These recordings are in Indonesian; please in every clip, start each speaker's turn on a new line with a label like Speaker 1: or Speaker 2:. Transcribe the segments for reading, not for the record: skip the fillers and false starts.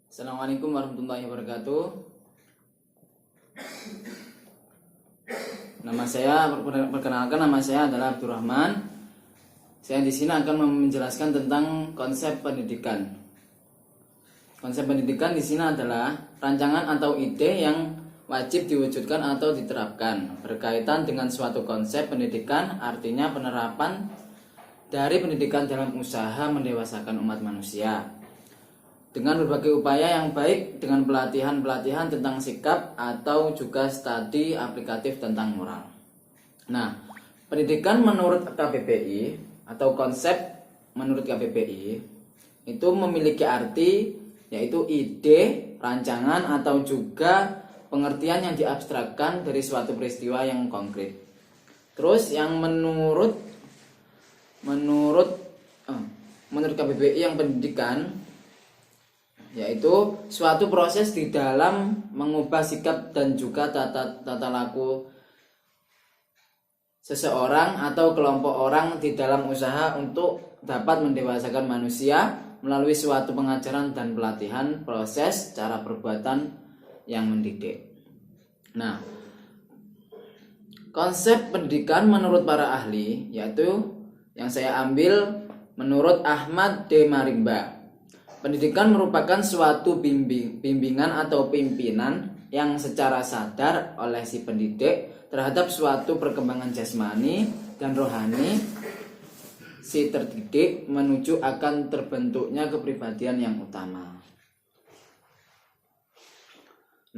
Speaker 1: Assalamualaikum warahmatullahi wabarakatuh. Perkenalkan, nama saya adalah Abdurrahman. Saya di sini akan menjelaskan tentang konsep pendidikan. Konsep pendidikan di sini adalah rancangan atau ide yang wajib diwujudkan atau diterapkan berkaitan dengan suatu konsep pendidikan, artinya penerapan dari pendidikan dalam usaha mendewasakan umat manusia dengan berbagai upaya yang baik, dengan pelatihan-pelatihan tentang sikap atau juga studi aplikatif tentang moral. Nah, pendidikan menurut KBBI atau konsep menurut KBBI itu memiliki arti yaitu ide, rancangan atau juga pengertian yang diabstrakkan dari suatu peristiwa yang konkret. Terus yang menurut KBBI yang pendidikan yaitu suatu proses di dalam mengubah sikap dan juga tata laku seseorang atau kelompok orang di dalam usaha untuk dapat mendewasakan manusia melalui suatu pengajaran dan pelatihan proses cara perbuatan yang mendidik. Nah, konsep pendidikan menurut para ahli yaitu yang saya ambil menurut Ahmad D. Marimba. Pendidikan merupakan suatu bimbingan atau pimpinan yang secara sadar oleh si pendidik terhadap suatu perkembangan jasmani dan rohani si terdidik menuju akan terbentuknya kepribadian yang utama.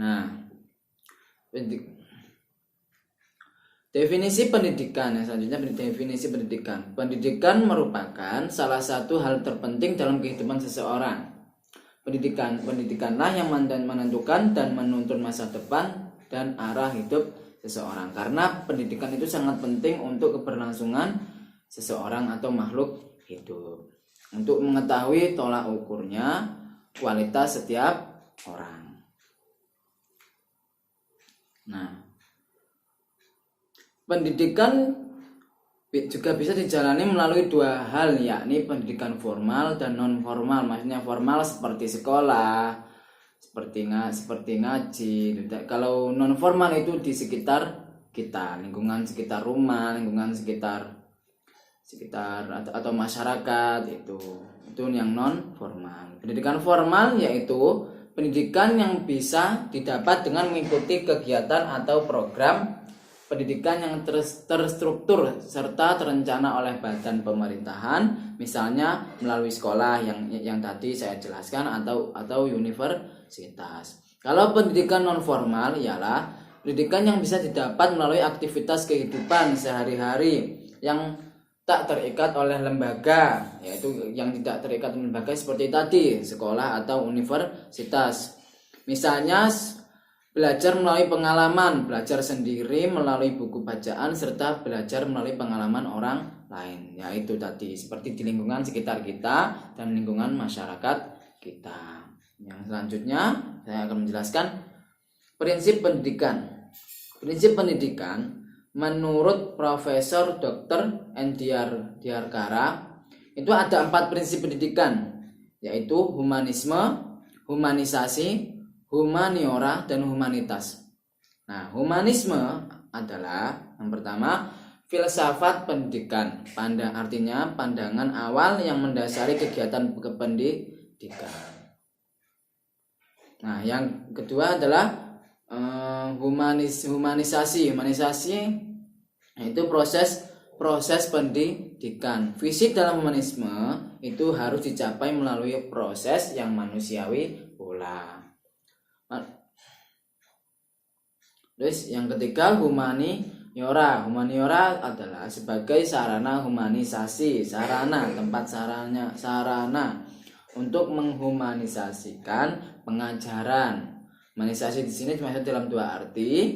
Speaker 1: Nah, definisi pendidikan yang selanjutnya, definisi pendidikan. Pendidikan merupakan salah satu hal terpenting dalam kehidupan seseorang. Pendidikanlah yang menentukan dan menuntun masa depan dan arah hidup seseorang. Karena pendidikan itu sangat penting untuk keberlangsungan seseorang atau makhluk hidup. Untuk mengetahui tolak ukurnya kualitas setiap orang. Nah, pendidikan juga bisa dijalani melalui dua hal, yakni pendidikan formal dan non formal. Maksudnya formal seperti sekolah, seperti ngaji. Kalau non formal itu di sekitar kita, lingkungan sekitar rumah, lingkungan sekitar atau masyarakat itu yang non formal. Pendidikan formal yaitu pendidikan yang bisa didapat dengan mengikuti kegiatan atau program pendidikan yang terstruktur serta terencana oleh badan pemerintahan, misalnya melalui sekolah yang tadi saya jelaskan atau universitas. Kalau pendidikan non formal ialah pendidikan yang bisa didapat melalui aktivitas kehidupan sehari-hari yang tak terikat oleh lembaga, yaitu yang tidak terikat oleh lembaga seperti tadi, sekolah atau universitas. Misalnya belajar melalui pengalaman, belajar sendiri melalui buku bacaan, serta belajar melalui pengalaman orang lain. Yaitu tadi seperti di lingkungan sekitar kita dan lingkungan masyarakat kita. Yang selanjutnya saya akan menjelaskan prinsip pendidikan. Prinsip pendidikan menurut Profesor Dr. Endiar Diarkara itu ada 4 prinsip pendidikan, yaitu humanisme, humanisasi, humaniora, dan humanitas. Nah, humanisme adalah yang pertama filsafat pendidikan. Artinya pandangan awal yang mendasari kegiatan kependidikan. Nah, yang kedua adalah humanisasi. Humanisasi itu proses pendidikan. Visi dalam humanisme itu harus dicapai melalui proses yang manusiawi pula. Terus yang ketiga humaniora. Humaniora adalah sebagai sarana humanisasi, tempat sarana untuk menghumanisasikan pengajaran. Humanisasi di sini dimaksud dalam 2 arti,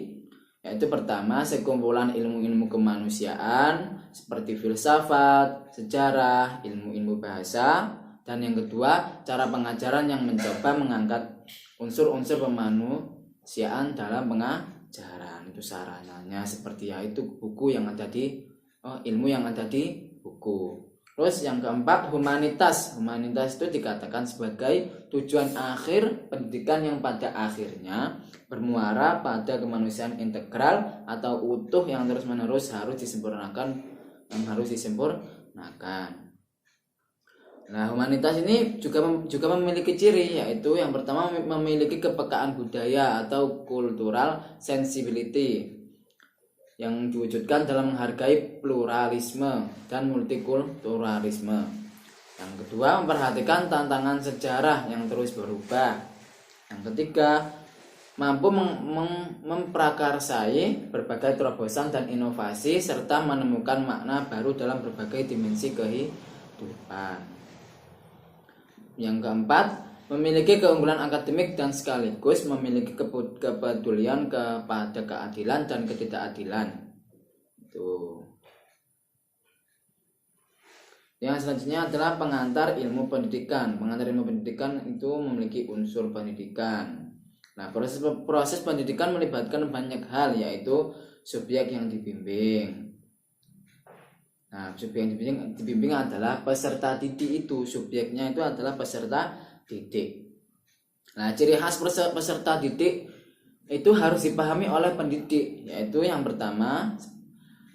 Speaker 1: yaitu pertama sekumpulan ilmu-ilmu kemanusiaan seperti filsafat, sejarah, ilmu-ilmu bahasa, dan yang kedua cara pengajaran yang mencoba mengangkat unsur-unsur kemanusiaan dalam pengajaran. Itu sarananya seperti yaitu buku yang ada di ilmu yang ada di buku. Terus yang keempat, humanitas. Humanitas itu dikatakan sebagai tujuan akhir pendidikan yang pada akhirnya bermuara pada kemanusiaan integral atau utuh yang terus-menerus harus disempurnakan. Nah, humanitas ini juga memiliki ciri, yaitu yang pertama memiliki kepekaan budaya atau cultural sensibility yang diwujudkan dalam menghargai pluralisme dan multikulturalisme. Yang kedua, memperhatikan tantangan sejarah yang terus berubah. Yang ketiga, mampu memprakarsai berbagai terobosan dan inovasi serta menemukan makna baru dalam berbagai dimensi kehidupan. Yang keempat, memiliki keunggulan akademik dan sekaligus memiliki kepedulian kepada keadilan dan ketidakadilan. Itu. Yang selanjutnya adalah pengantar ilmu pendidikan. Pengantar ilmu pendidikan itu memiliki unsur pendidikan. Nah, proses pendidikan melibatkan banyak hal, yaitu subjek yang dibimbing. Nah, subjek yang dibimbing adalah peserta didik itu. Subjeknya itu adalah peserta didik. Nah, ciri khas peserta didik itu harus dipahami oleh pendidik, yaitu yang pertama,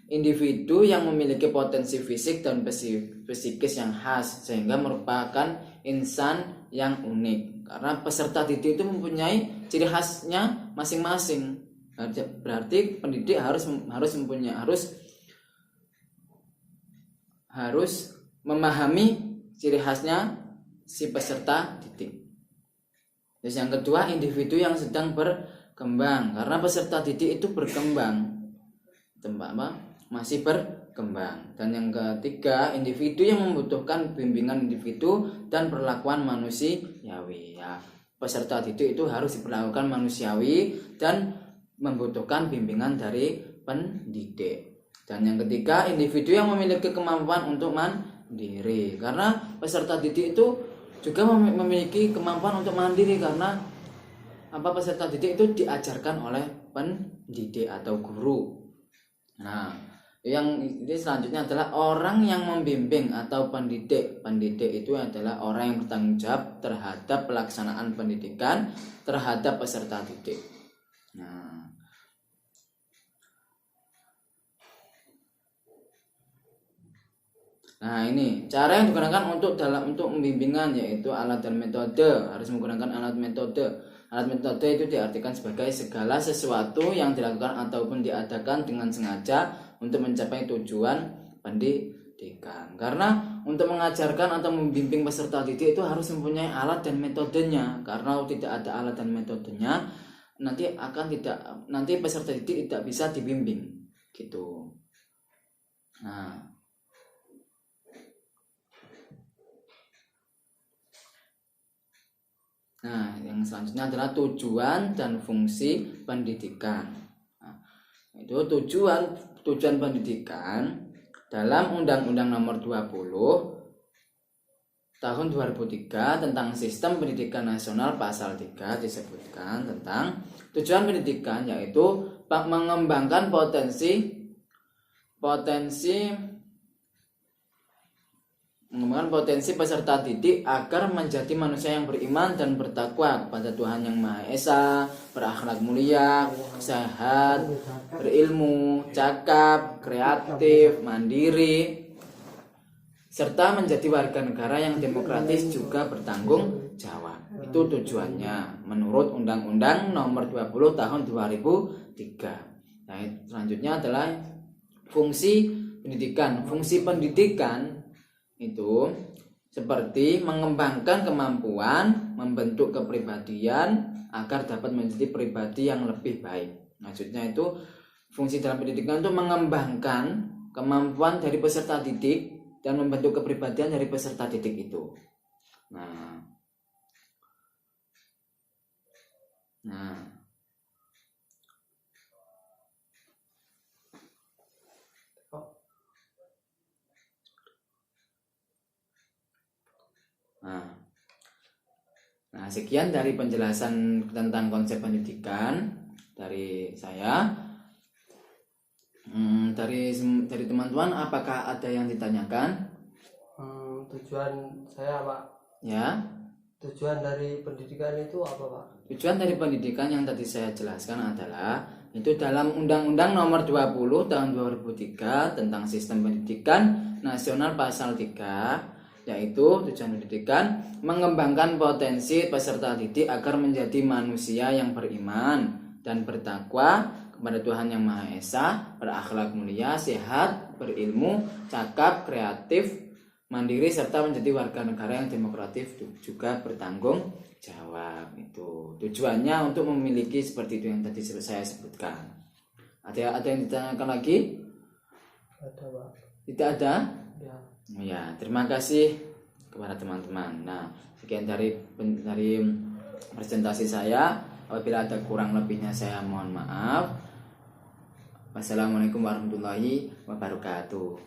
Speaker 1: individu yang memiliki potensi fisik dan psikis yang khas sehingga merupakan insan yang unik. Karena peserta didik itu mempunyai ciri khasnya masing-masing. Berarti pendidik harus memahami ciri khasnya si peserta didik. Terus yang kedua, individu yang sedang berkembang, karena peserta didik itu berkembang, masih berkembang. Dan yang ketiga, individu yang membutuhkan bimbingan individu dan perlakuan manusiawi. Ya, peserta didik itu harus diperlakukan manusiawi dan membutuhkan bimbingan dari pendidik. Dan yang ketiga, individu yang memiliki kemampuan untuk mandiri, karena peserta didik itu juga memiliki kemampuan untuk mandiri, karena peserta didik itu diajarkan oleh pendidik atau guru. Nah, yang ini selanjutnya adalah orang yang membimbing atau pendidik. Pendidik itu adalah orang yang bertanggung jawab terhadap pelaksanaan pendidikan terhadap peserta didik. Nah, ini cara yang digunakan untuk membimbingan, yaitu alat dan metode. Harus menggunakan alat metode. Alat metode itu diartikan sebagai segala sesuatu yang dilakukan ataupun diadakan dengan sengaja untuk mencapai tujuan pendidikan. Karena untuk mengajarkan atau membimbing peserta didik itu harus mempunyai alat dan metodenya. Karena tidak ada alat dan metodenya, nanti peserta didik tidak bisa dibimbing, gitu. Nah, yang selanjutnya adalah tujuan dan fungsi pendidikan. Itu tujuan pendidikan dalam Undang-Undang Nomor 20 Tahun 2003 tentang Sistem Pendidikan Nasional Pasal 3 disebutkan tentang tujuan pendidikan, yaitu mengembangkan potensi peserta didik agar menjadi manusia yang beriman dan bertakwa kepada Tuhan Yang Maha Esa, berakhlak mulia, sehat, berilmu, cakap, kreatif, mandiri, serta menjadi warga negara yang demokratis juga bertanggung jawab. Itu tujuannya menurut Undang-Undang Nomor 20 Tahun 2003. Nah, selanjutnya adalah fungsi pendidikan. Fungsi pendidikan itu seperti mengembangkan kemampuan, membentuk kepribadian agar dapat menjadi pribadi yang lebih baik. Maksudnya itu fungsi dalam pendidikan itu mengembangkan kemampuan dari peserta didik dan membentuk kepribadian dari peserta didik itu. Nah, sekian dari penjelasan tentang konsep pendidikan dari saya. Dari teman-teman, apakah ada yang ditanyakan?
Speaker 2: tujuan saya Pak.
Speaker 1: Ya.
Speaker 2: Tujuan dari pendidikan itu apa Pak?
Speaker 1: Tujuan dari pendidikan yang tadi saya jelaskan adalah itu dalam Undang-Undang Nomor 20 Tahun 2003 tentang Sistem Pendidikan Nasional Pasal 3, yaitu tujuan pendidikan mengembangkan potensi peserta didik agar menjadi manusia yang beriman dan bertakwa kepada Tuhan Yang Maha Esa, berakhlak mulia, sehat, berilmu, cakap, kreatif, mandiri, serta menjadi warga negara yang demokratis juga bertanggung jawab. Itu tujuannya untuk memiliki seperti itu yang tadi saya sebutkan. Ada yang ditanyakan lagi?
Speaker 2: Ada Pak.
Speaker 1: Tidak ada?
Speaker 2: Ya.
Speaker 1: Ya, terima kasih kepada teman-teman. Nah, sekian dari presentasi saya. Apabila ada kurang lebihnya saya mohon maaf. Wassalamualaikum warahmatullahi wabarakatuh.